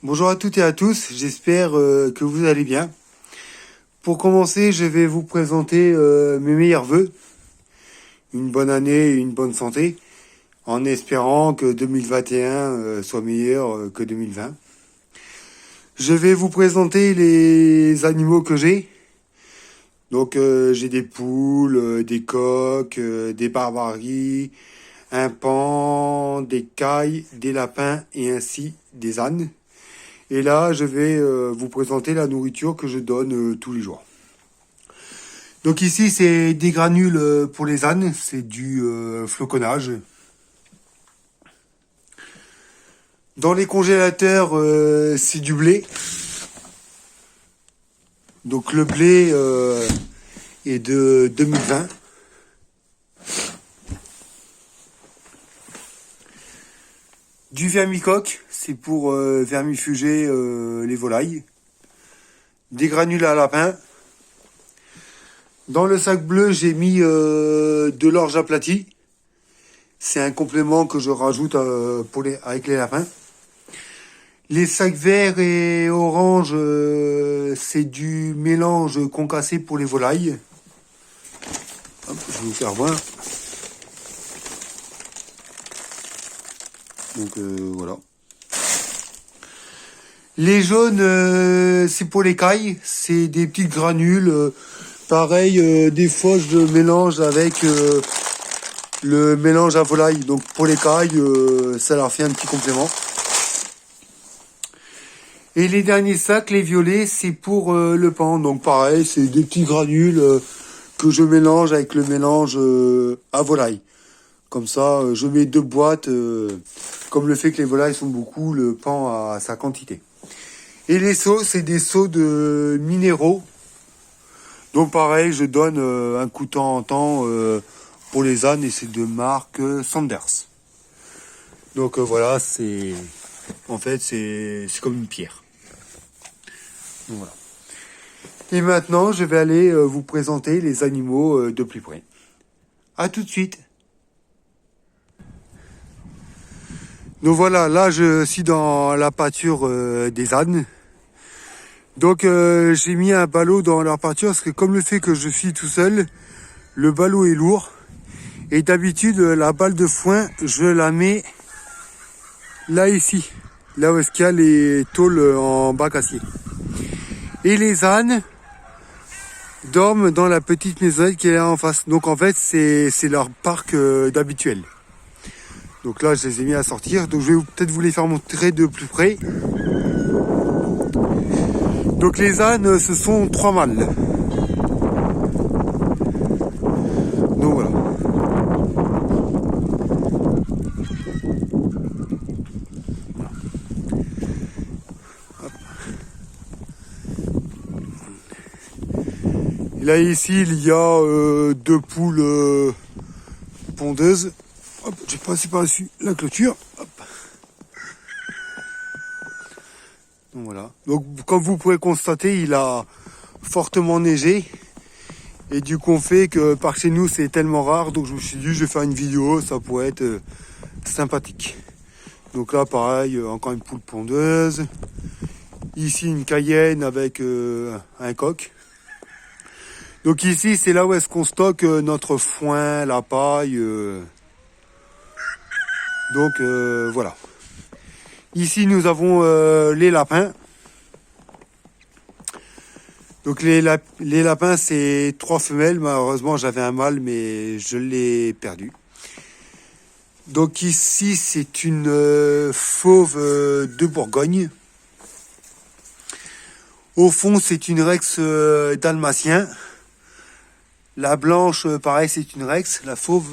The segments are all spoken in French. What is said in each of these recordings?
Bonjour à toutes et à tous, j'espère que vous allez bien. Pour commencer, je vais vous présenter mes meilleurs vœux. Une bonne année et une bonne santé, en espérant que 2021 soit meilleur que 2020. Je vais vous présenter les animaux que j'ai. Donc j'ai des poules, des coqs, des barbaries, un paon, des cailles, des lapins et ainsi des ânes. Et là, je vais vous présenter la nourriture que je donne tous les jours. Donc ici, c'est des granules pour les ânes, c'est du floconnage. Dans les congélateurs, c'est du blé. Donc le blé est de 2020. Du vermicoque, c'est pour vermifuger les volailles. Des granules à lapin. Dans le sac bleu, j'ai mis de l'orge aplatie. C'est un complément que je rajoute avec les lapins. Les sacs verts et orange, c'est du mélange concassé pour les volailles. Hop, je vais vous faire voir. Donc voilà. Les jaunes, c'est pour les cailles. C'est des petites granules. Pareil, des fois je le mélange avec le mélange à volaille. Donc pour les cailles, ça leur fait un petit complément. Et les derniers sacs, les violets, c'est pour le paon. Donc pareil, c'est des petits granules que je mélange avec le mélange à volaille. Comme ça, je mets 2 boîtes. Comme le fait que les volailles sont beaucoup, le paon a sa quantité. Et les seaux, c'est des seaux de minéraux. Donc pareil, je donne un coup de temps en temps pour les ânes et c'est de marque Sanders. Donc voilà, c'est comme une pierre. Donc, voilà. Et maintenant, je vais aller vous présenter les animaux de plus près. À tout de suite. Donc voilà, là je suis dans la pâture des ânes. Donc j'ai mis un ballot dans leur pâture parce que comme le fait que je suis tout seul, le ballot est lourd. Et d'habitude, la balle de foin, je la mets là ici. Là où est-ce qu'il y a les tôles en bac acier. Et les ânes dorment dans la petite maisonnette qui est là en face. Donc en fait, c'est leur parc d'habituel. Donc là, je les ai mis à sortir. Donc je vais peut-être vous les faire montrer de plus près. Donc les ânes, ce sont 3 mâles. Donc voilà. Et là ici, il y a 2 poules pondeuses. Hop, j'ai passé par-dessus la clôture. Hop. Donc voilà. Donc comme vous pouvez constater, il a fortement neigé. Et du coup on fait que par chez nous c'est tellement rare. Donc je me suis dit je vais faire une vidéo, ça pourrait être sympathique. Donc là pareil, encore une poule pondeuse. Ici une cayenne avec un coq. Donc ici c'est là où est-ce qu'on stocke notre foin, la paille. Donc voilà. Ici nous avons les lapins. Donc les lapins c'est 3 femelles. Malheureusement j'avais un mâle mais je l'ai perdu. Donc ici c'est une fauve de Bourgogne. Au fond c'est une Rex dalmatien. La blanche pareil c'est une Rex. La fauve,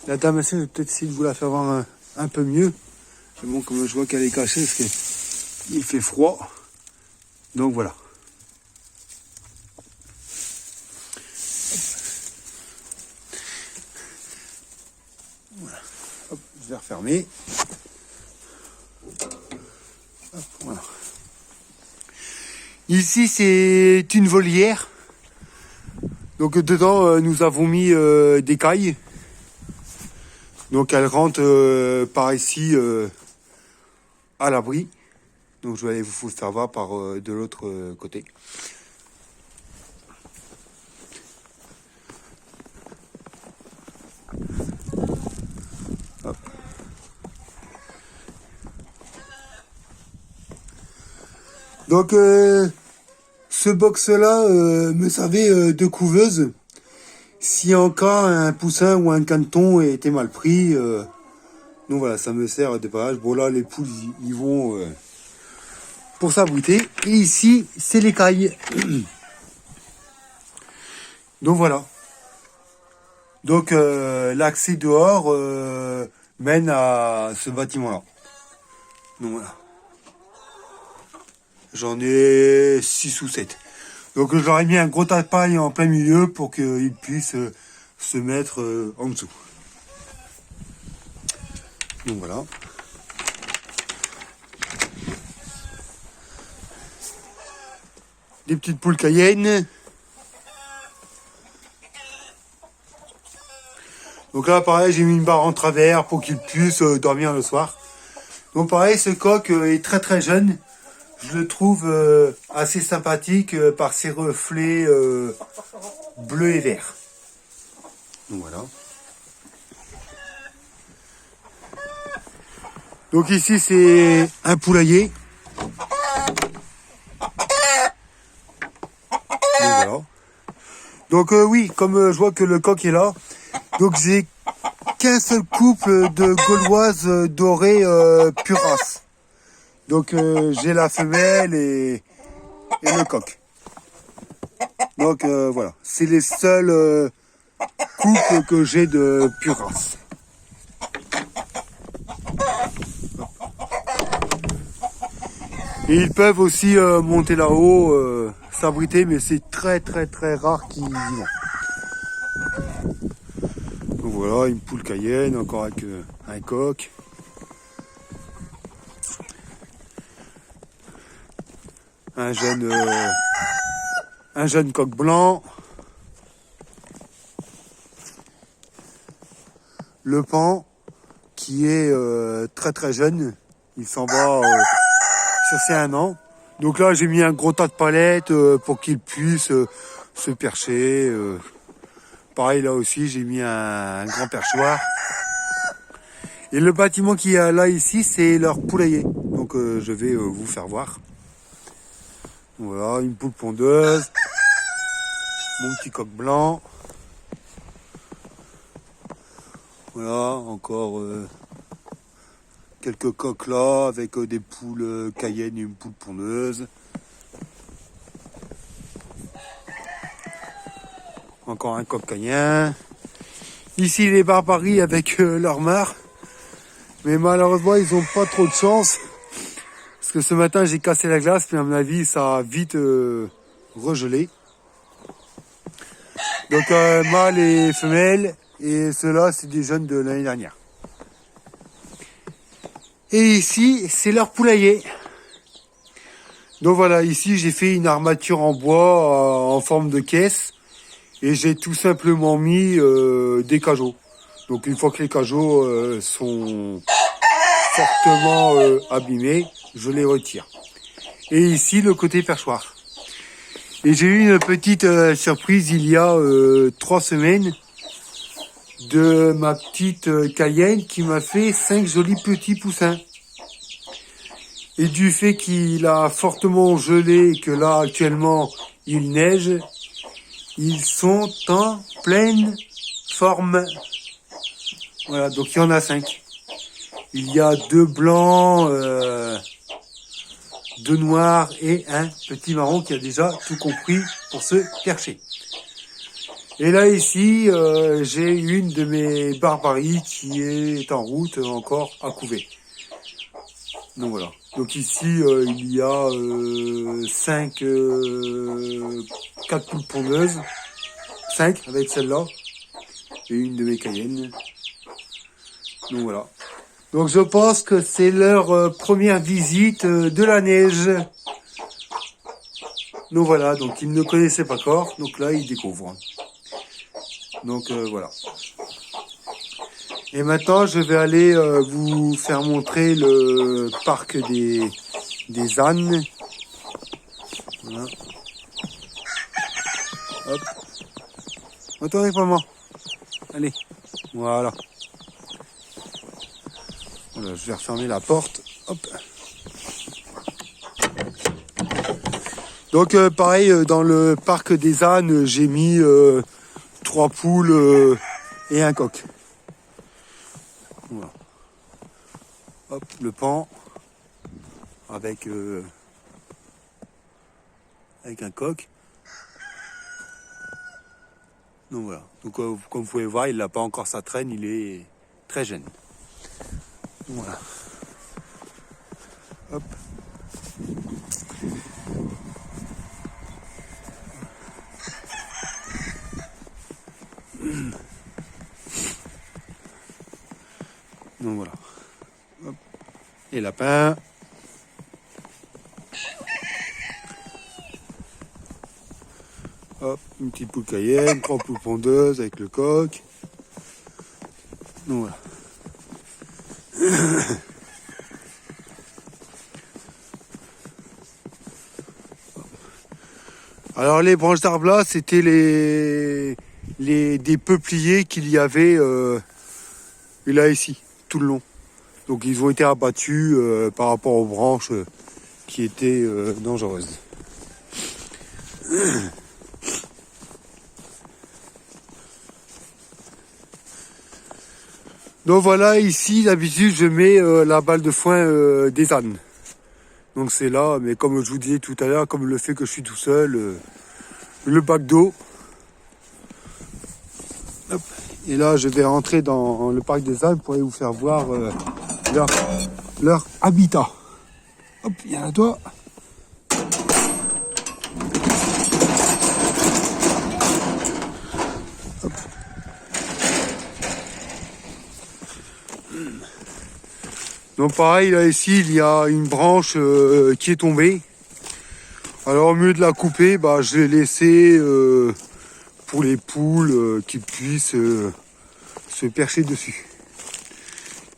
la dalmatien je vais peut-être essayer de vous la faire voir un peu mieux. Mais bon comme je vois qu'elle est cachée parce qu'il fait froid. Donc voilà. Voilà. Hop, je vais refermer. Hop, voilà. Ici, c'est une volière. Donc dedans, nous avons mis des cailles. Donc elles rentrent par ici à l'abri. Donc je vais aller vous faire voir par de l'autre côté. Hop. Donc ce box-là me servait de couveuse. Si en cas un poussin ou un caneton était mal pris, donc voilà, ça me sert de barrage. Bon là, les poules, ils vont pour s'abriter. Et ici, c'est l'écaille. Donc voilà. Donc l'accès dehors mène à ce bâtiment-là. Donc voilà. J'en ai 6 ou 7. Donc j'aurais mis un gros tas de paille en plein milieu pour qu'il puisse se mettre en dessous. Donc voilà. Des petites poules cayennes. Donc là pareil, j'ai mis une barre en travers pour qu'ils puissent dormir le soir. Donc pareil, ce coq est très très jeune. Je le trouve assez sympathique par ses reflets bleus et verts. Donc voilà. Donc ici c'est un poulailler. Donc voilà. Donc oui, comme je vois que le coq est là, donc j'ai qu'un seul couple de gauloises dorées pure race. Donc j'ai la femelle et le coq. Donc voilà, c'est les seuls couples que j'ai de pure race. Et ils peuvent aussi monter là-haut, s'abriter, mais c'est très très très rare qu'ils y vont. Donc voilà, une poule cayenne, encore avec un coq. Un jeune coq blanc. Le pan qui est très très jeune. Il s'en va sur ses 1 an. Donc là j'ai mis un gros tas de palettes pour qu'il puisse se percher. Pareil là aussi j'ai mis un grand perchoir. Et le bâtiment qu'il y a là ici c'est leur poulailler. Donc je vais vous faire voir. Voilà, une poule pondeuse, mon petit coq blanc. Voilà, encore quelques coqs là avec des poules cayennes et une poule pondeuse. Encore un coq cayenne. Ici les barbaries avec leur mare. Mais malheureusement ils n'ont pas trop de chance. Parce que ce matin j'ai cassé la glace, mais à mon avis ça a vite regelé. Donc mâle et femelle, et ceux-là c'est des jeunes de l'année dernière. Et ici c'est leur poulailler. Donc voilà, ici j'ai fait une armature en bois en forme de caisse, et j'ai tout simplement mis des cajots. Donc une fois que les cajots sont fortement abîmés, je les retire. Et ici le côté perchoir. Et j'ai eu une petite surprise il y a 3 semaines de ma petite cayenne qui m'a fait 5 jolis petits poussins. Et du fait qu'il a fortement gelé et que là actuellement il neige, ils sont en pleine forme. Voilà, donc il y en a 5. Il y a 2 blancs, 2 noirs et un petit marron qui a déjà tout compris pour se percher. Et là ici, j'ai une de mes barbaries qui est en route encore à couver. Donc voilà. Donc ici, il y a 4 poules pondeuses. 5 avec celle-là. Et une de mes cayennes. Donc voilà. Donc je pense que c'est leur première visite de la neige. Donc voilà, donc ils ne connaissaient pas encore, donc là ils découvrent. Donc voilà. Et maintenant je vais aller vous faire montrer le parc des des ânes. Voilà. Hop. Attendez pas moi. Allez. Voilà. Voilà, je vais refermer la porte. Hop. Donc pareil, dans le parc des ânes, j'ai mis 3 poules et un coq. Voilà. Hop, le pan avec un coq. Donc voilà. Donc comme vous pouvez voir, il n'a pas encore sa traîne, il est très jeune. Voilà. Hop. Donc voilà. Hop. Et lapin. Hop, une petite poule cayenne, 3 poules pondeuses avec le coq. Donc voilà. Alors les branches d'arbres là, c'était des peupliers qu'il y avait là ici, tout le long. Donc ils ont été abattus par rapport aux branches qui étaient dangereuses. Donc voilà, ici d'habitude je mets la balle de foin des ânes. Donc c'est là, mais comme je vous disais tout à l'heure, comme le fait que je suis tout seul, le bac d'eau. Hop. Et là je vais rentrer dans le parc des ânes pour aller vous faire voir leur habitat. Hop, viens à toi. Hop. Donc pareil, là ici, il y a une branche qui est tombée. Alors au mieux de la couper, bah, je l'ai laissée pour les poules qui puissent se percher dessus.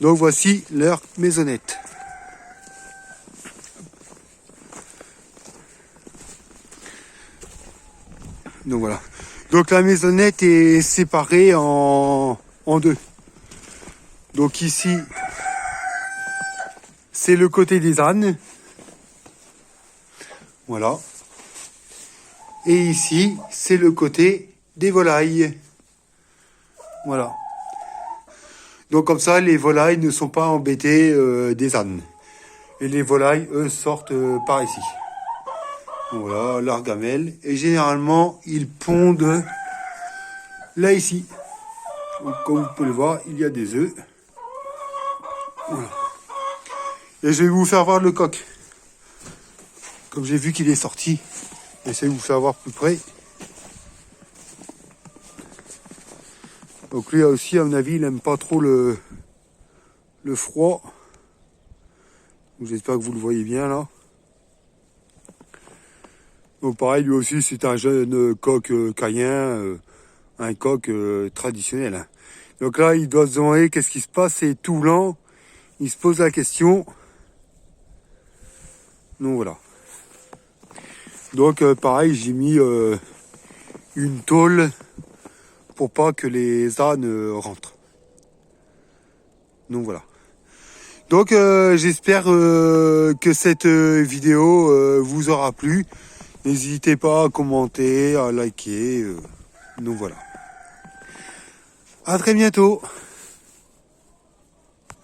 Donc voici leur maisonnette. Donc voilà. Donc la maisonnette est séparée en deux. Donc ici, c'est le côté des ânes. Voilà. Et ici, c'est le côté des volailles. Voilà. Donc comme ça, les volailles ne sont pas embêtées des ânes. Et les volailles, eux, sortent par ici. Voilà, leur gamelle. Et généralement, ils pondent là, ici. Donc, comme vous pouvez le voir, il y a des œufs. Voilà. Et je vais vous faire voir le coq. Comme j'ai vu qu'il est sorti, j'essaie de vous faire voir plus près. Donc lui aussi, à mon avis, il n'aime pas trop le froid. J'espère que vous le voyez bien là. Donc pareil, lui aussi, c'est un jeune coq caïen, un coq traditionnel. Hein. Donc là, il doit se demander qu'est-ce qui se passe, c'est tout blanc. Il se pose la question. Donc voilà. Donc pareil, j'ai mis une tôle pour pas que les ânes rentrent. Donc voilà. Donc j'espère que cette vidéo vous aura plu. N'hésitez pas à commenter, à liker. Donc voilà. À très bientôt.